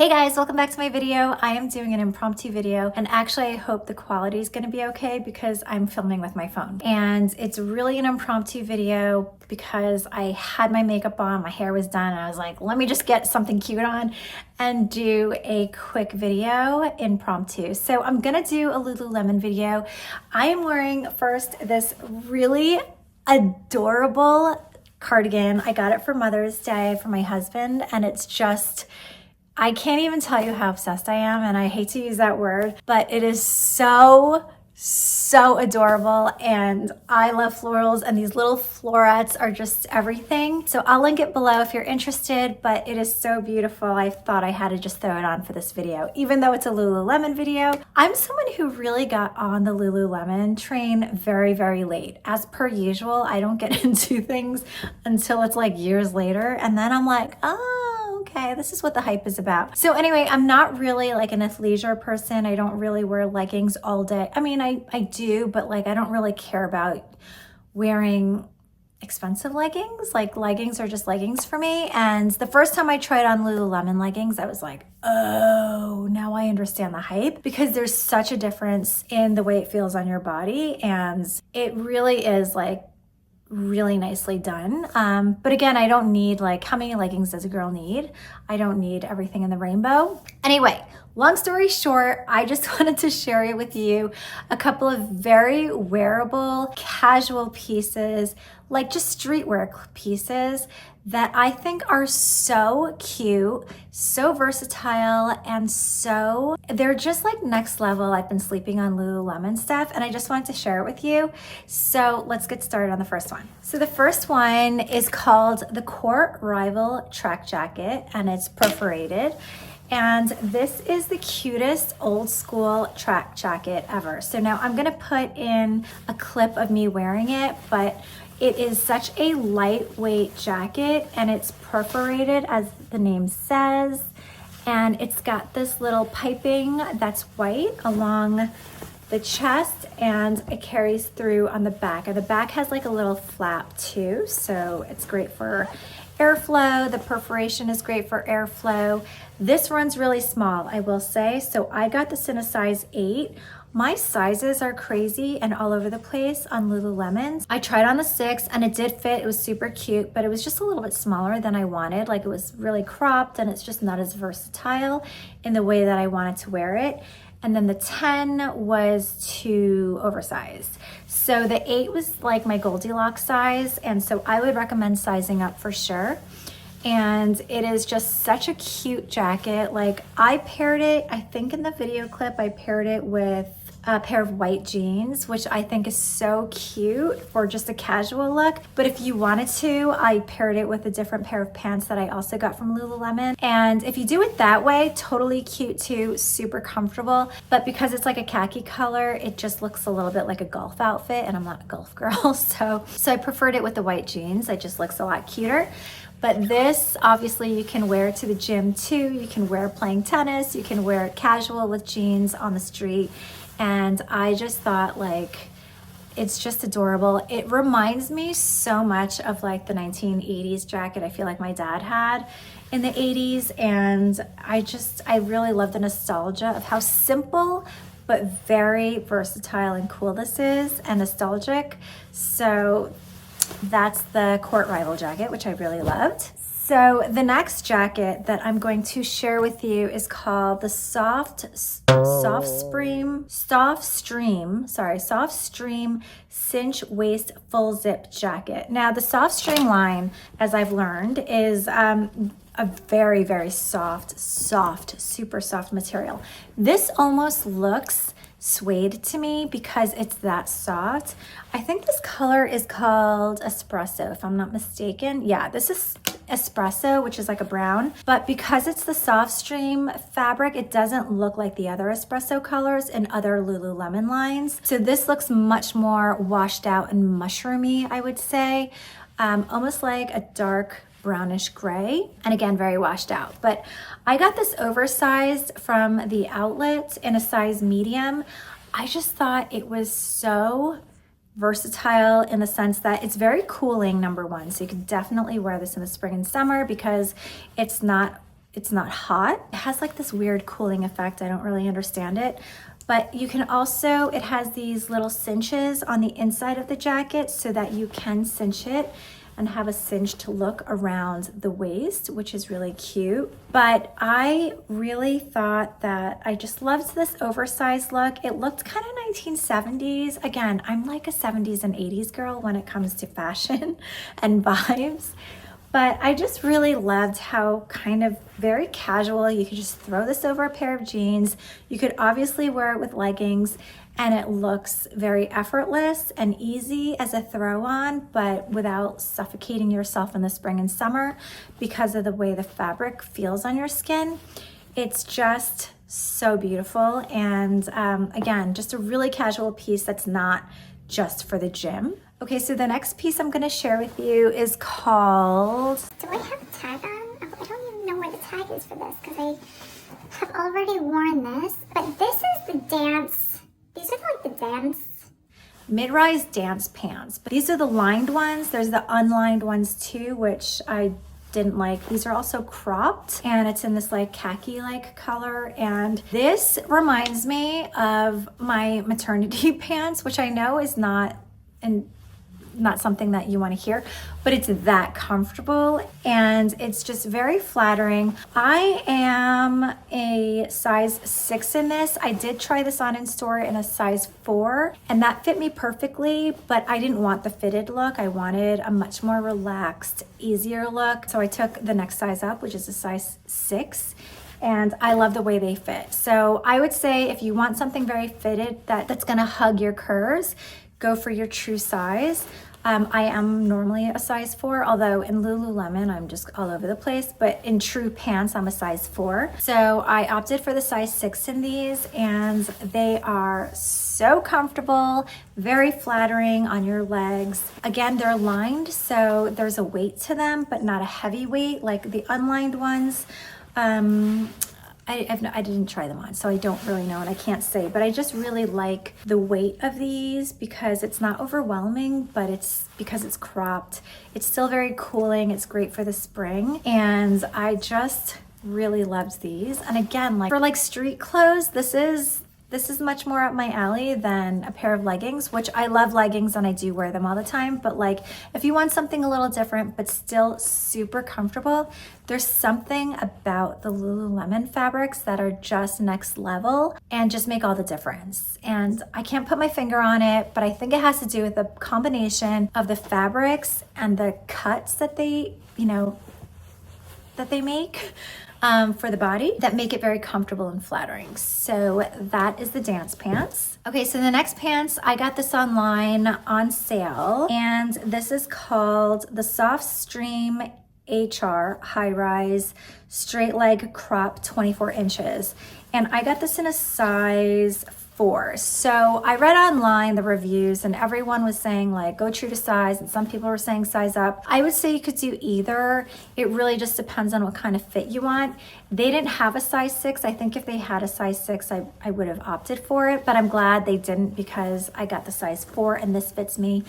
Hey guys, welcome back to my video. I am doing an impromptu video and actually I hope the quality is going to be okay because I'm filming with my phone. And it's really an impromptu video because I had my makeup on, my hair was done, and I was like, let me just get something cute on and do a quick video impromptu. So I'm going to do a Lululemon video. I am wearing first this really adorable cardigan. I got it for Mother's Day for my husband, and it's just, I can't even tell you how obsessed I am, and I hate to use that word, but it is so adorable, and I love florals, and these little florets are just everything. So I'll link it below if you're interested, but it is so beautiful. I thought I had to just throw it on for this video, even though it's a Lululemon video. I'm someone who really got on the Lululemon train very late. As per usual, I don't get into things until it's like years later, and then I'm like, oh, okay, this is what the hype is about. So anyway, I'm not really like an athleisure person. I don't really wear leggings all day. I mean, I do, but like I don't really care about wearing expensive leggings. Like leggings are just leggings for me. And the first time I tried on Lululemon leggings, I was like, oh, now I understand the hype, because there's such a difference in the way it feels on your body. And it really is like really nicely done. But again, I don't need, like, how many leggings does a girl need? I don't need everything in the rainbow. Anyway, long story short, I just wanted to share it with you a couple of very wearable, casual pieces, like just streetwear pieces that I think are so cute, so versatile, and they're just like next level. I've been sleeping on Lululemon stuff, and I just wanted to share it with you. So let's get started on the first one. So the first one is called the Court Rival Track Jacket, and it's perforated. And this is the cutest old school track jacket ever. So now I'm gonna put in a clip of me wearing it, but it is such a lightweight jacket, and it's perforated as the name says. And it's got this little piping that's white along the chest, and it carries through on the back. And the back has like a little flap too, so it's great for airflow. The perforation is great for airflow. This runs really small, I will say. So I got this in a size 8. My sizes are crazy and all over the place on Lululemon. I tried on the 6 and it did fit. It was super cute, but it was just a little bit smaller than I wanted. Like, it was really cropped, and it's just not as versatile in the way that I wanted to wear it. And then the 10 was too oversized. So the 8 was like my Goldilocks size, and so I would recommend sizing up for sure. And it is just such a cute jacket. Like, I paired it, I think in the video clip, I paired it with a pair of white jeans, which I think is so cute for just a casual look. But if you wanted to, I paired it with a different pair of pants that I also got from Lululemon. And if you do it that way, totally cute too, super comfortable. But because it's like a khaki color, it just looks a little bit like a golf outfit, and I'm not a golf girl. So I preferred it with the white jeans. It just looks a lot cuter. But this, obviously, you can wear to the gym too. You can wear playing tennis. You can wear it casual with jeans on the street. And I just thought, like, it's just adorable. It reminds me so much of like the 1980s jacket I feel like my dad had in the 80s. And I really love the nostalgia of how simple but very versatile and cool this is, and nostalgic. So that's the Court Rival jacket, which I really loved. So the next jacket that I'm going to share with you is called the Softstreme Cinch Waist Full Zip Jacket. Now the Softstreme line, as I've learned, is a very soft, super soft material. This almost looks suede to me because it's that soft. I think this color is called espresso, if I'm not mistaken. Yeah, this is espresso, which is like a brown, but because it's the Softstreme fabric, it doesn't look like the other espresso colors in other Lululemon lines. So this looks much more washed out and mushroomy, I would say, almost like a dark brownish gray, and again, very washed out. But I got this oversized from the outlet in a size medium. I just thought it was so versatile in the sense that it's very cooling, number one. So you can definitely wear this in the spring and summer because it's not it's not hot. It has like this weird cooling effect. I don't really understand it. But you can also, it has these little cinches on the inside of the jacket so that you can cinch it and have a cinched look around the waist, which is really cute. But I really thought that I just loved this oversized look. It looked kind of 1970s. Again, I'm like a 70s and 80s girl when it comes to fashion and vibes. But I just really loved how kind of very casual, you could just throw this over a pair of jeans. You could obviously wear it with leggings, and it looks very effortless and easy as a throw on, but without suffocating yourself in the spring and summer because of the way the fabric feels on your skin. It's just so beautiful. And again, just a really casual piece that's not just for the gym. Okay, so the next piece I'm gonna share with you is called... Do I have a tag on? I don't even know where the tag is for this because I have already worn this. But this is the dance. These are like the dance. Mid-rise dance pants. But these are the lined ones. There's the unlined ones too, which I didn't like. These are also cropped and it's in this like khaki-like color. And this reminds me of my maternity pants, which I know is not something that you want to hear, but it's that comfortable and it's just very flattering. I am a size 6 in this. I did try this on in store in a size 4 and that fit me perfectly, but I didn't want the fitted look. I wanted a much more relaxed, easier look. So I took the next size up, which is a size 6. And I love the way they fit. So I would say if you want something very fitted that's gonna hug your curves, go for your true size. I am normally a size 4, although in Lululemon, I'm just all over the place, but in true pants, I'm a size 4. So I opted for the size 6 in these, and they are so comfortable, very flattering on your legs. Again, they're lined, so there's a weight to them, but not a heavy weight like the unlined ones. I didn't try them on, so I don't really know and I can't say, but I just really like the weight of these because it's not overwhelming, but it's because it's cropped. It's still very cooling. It's great for the spring. And I just really loved these. And again, like for like street clothes, this is much more up my alley than a pair of leggings, which I love leggings and I do wear them all the time. But like if you want something a little different, but still super comfortable, there's something about the Lululemon fabrics that are just next level and just make all the difference. And I can't put my finger on it, but I think it has to do with the combination of the fabrics and the cuts that they, that they make. For the body that make it very comfortable and flattering. So that is the dance pants. Okay, so the next pants, I got this online on sale, and this is called the Softstreme HR High Rise Straight Leg Crop 24 inches. And I got this in a size 4. So I read online the reviews and everyone was saying like go true to size, and some people were saying size up. I would say you could do either. It really just depends on what kind of fit you want. They didn't have a size 6. I think if they had a size 6, I would have opted for it, but I'm glad they didn't because I got the size 4 and this fits me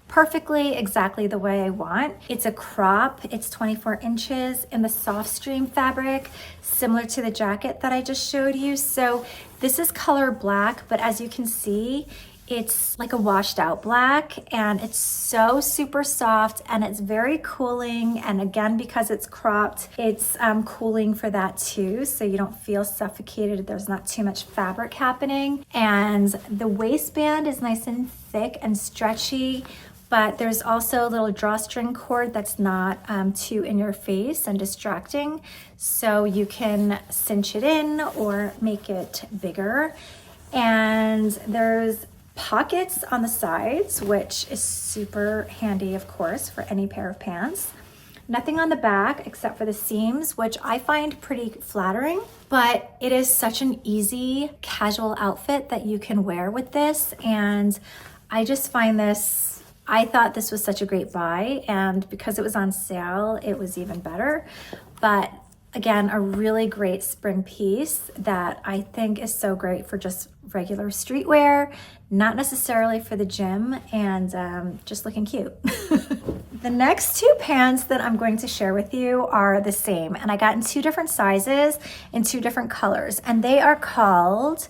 perfectly exactly the way I want. It's a crop, it's 24 inches in the Softstreme fabric, similar to the jacket that I just showed you. So this is color black, but as you can see, it's like a washed out black and it's so super soft and it's very cooling. And again, because it's cropped, it's cooling for that too. So you don't feel suffocated. There's not too much fabric happening. And the waistband is nice and thick and stretchy, but there's also a little drawstring cord that's not too in your face and distracting. So you can cinch it in or make it bigger. And there's pockets on the sides, which is super handy, of course, for any pair of pants. Nothing on the back except for the seams, which I find pretty flattering, but it is such an easy casual outfit that you can wear with this. And I just find this, I thought this was such a great buy, and because it was on sale, it was even better. But again, a really great spring piece that I think is so great for just regular streetwear, not necessarily for the gym, and just looking cute. The next two pants that I'm going to share with you are the same, and I got in two different sizes in two different colors, and they are called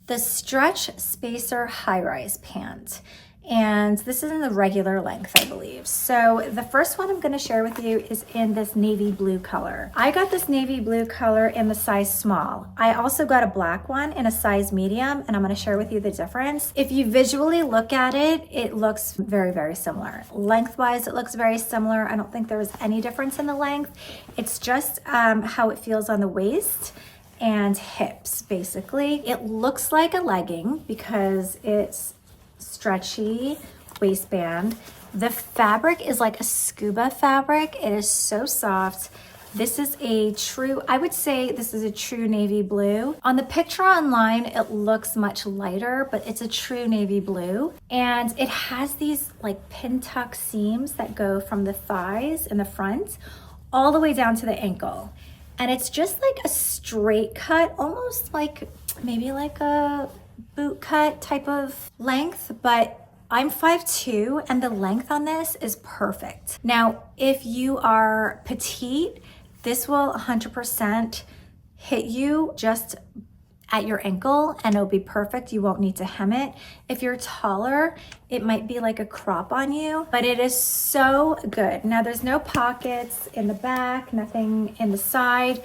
the Stretch Spacer High Rise Pant. And this is in the regular length, I believe. So the first one I'm gonna share with you is in this navy blue color. I got this navy blue color in the size small. I also got a black one in a size medium, and I'm gonna share with you the difference. If you visually look at it, it looks very, very similar. Lengthwise, it looks very similar. I don't think there was any difference in the length. It's just how it feels on the waist and hips, basically. It looks like a legging because it's stretchy waistband. The fabric is like a scuba fabric. It is so soft. This is a true, I would say this is a true navy blue. On the picture online, it looks much lighter, but it's a true navy blue. And it has these like pin tuck seams that go from the thighs in the front all the way down to the ankle. And it's just like a straight cut, almost like maybe like a boot cut type of length, but I'm 5'2", and the length on this is perfect. Now, if you are petite, this will 100% hit you just at your ankle and it'll be perfect. You won't need to hem it. If you're taller, it might be like a crop on you, but it is so good. Now, there's no pockets in the back, nothing in the side,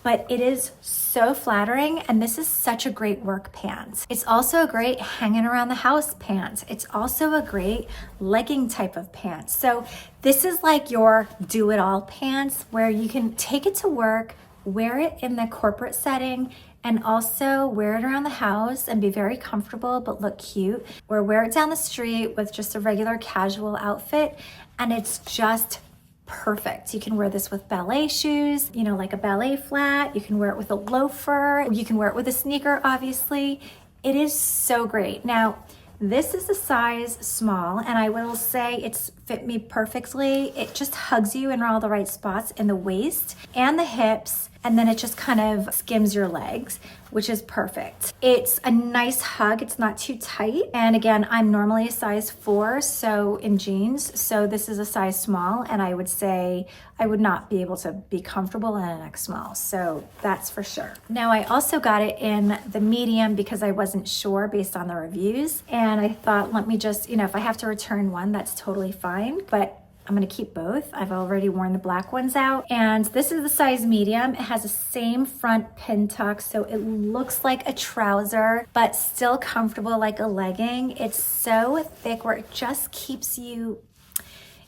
but it is so flattering, and this is such a great work pant. It's also a great hanging around the house pant. It's also a great legging type of pant. So this is like your do-it-all pants where you can take it to work, wear it in the corporate setting, and also wear it around the house and be very comfortable but look cute, or wear it down the street with just a regular casual outfit, and it's just perfect. You can wear this with ballet shoes, you know, like a ballet flat. You can wear it with a loafer. You can wear it with a sneaker, obviously. It is so great. Now, this is a size small, and I will say it's fit me perfectly. It just hugs you in all the right spots in the waist and the hips, and then it just kind of skims your legs, which is perfect. It's a nice hug. It's not too tight. And again, I'm normally a size 4, so in jeans, so this is a size small, and I would say I would not be able to be comfortable in an X small, so that's for sure. Now, I also got it in the medium because I wasn't sure based on the reviews, and I thought, let me just, you know, if I have to return one, that's totally fine, but I'm gonna keep both. I've already worn the black ones out. And this is the size medium. It has the same front pin tuck, so it looks like a trouser, but still comfortable like a legging. It's so thick where it just keeps you,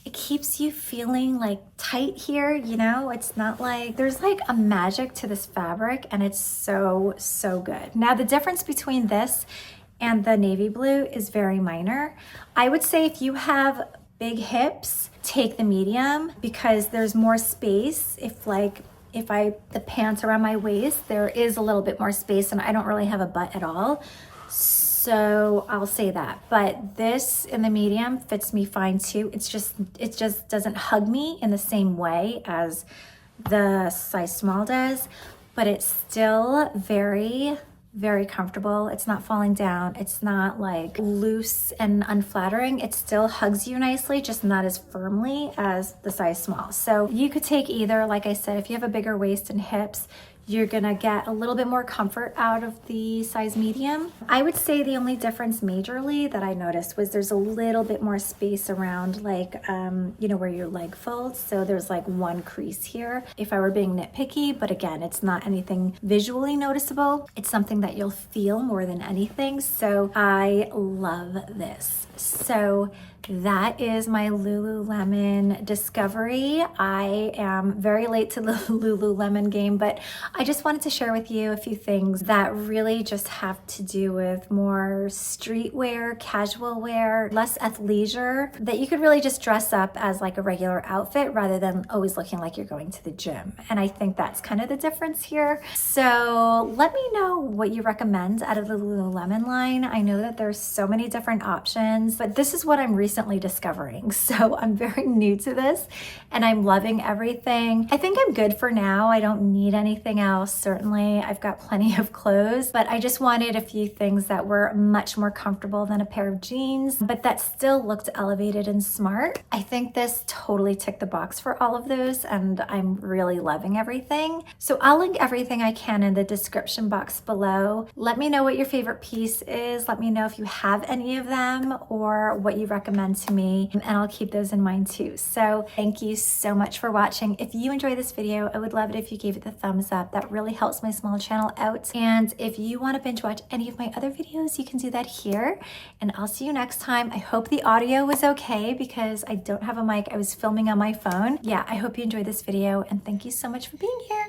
it keeps you feeling like tight here, you know? It's not like, there's like a magic to this fabric, and it's so, so good. Now, the difference between this and the navy blue is very minor. I would say if you have big hips, take the medium because there's more space. If the pants around my waist, there is a little bit more space, and I don't really have a butt at all. So I'll say that. But this in the medium fits me fine too. It just doesn't hug me in the same way as the size small does, but it's still very, very comfortable. It's not falling down. It's not like loose and unflattering. It still hugs you nicely, just not as firmly as the size small. So you could take either. Like I said, if you have a bigger waist and hips, you're gonna get a little bit more comfort out of the size medium. I would say the only difference majorly that I noticed was there's a little bit more space around, like, you know, where your leg folds. So there's like one crease here if I were being nitpicky, but again, it's not anything visually noticeable. It's something that you'll feel more than anything. So I love this. So that is my Lululemon discovery. I am very late to the Lululemon game, but I just wanted to share with you a few things that really just have to do with more streetwear, casual wear, less athleisure, that you could really just dress up as like a regular outfit rather than always looking like you're going to the gym. And I think that's kind of the difference here. So let me know what you recommend out of the Lululemon line. I know that there's so many different options, but this is what I'm recently discovering. So I'm very new to this and I'm loving everything. I think I'm good for now. I don't need anything else. Certainly, I've got plenty of clothes, but I just wanted a few things that were much more comfortable than a pair of jeans, but that still looked elevated and smart. I think this totally ticked the box for all of those, and I'm really loving everything. So I'll link everything I can in the description box below. Let me know what your favorite piece is. Let me know if you have any of them or what you recommend to me, and I'll keep those in mind too. So thank you so much for watching. If you enjoyed this video, I would love it if you gave it the thumbs up. That really helps my small channel out. And if you want to binge watch any of my other videos, you can do that here. And I'll see you next time. I hope the audio was okay because I don't have a mic. I was filming on my phone. Yeah, I hope you enjoyed this video and thank you so much for being here.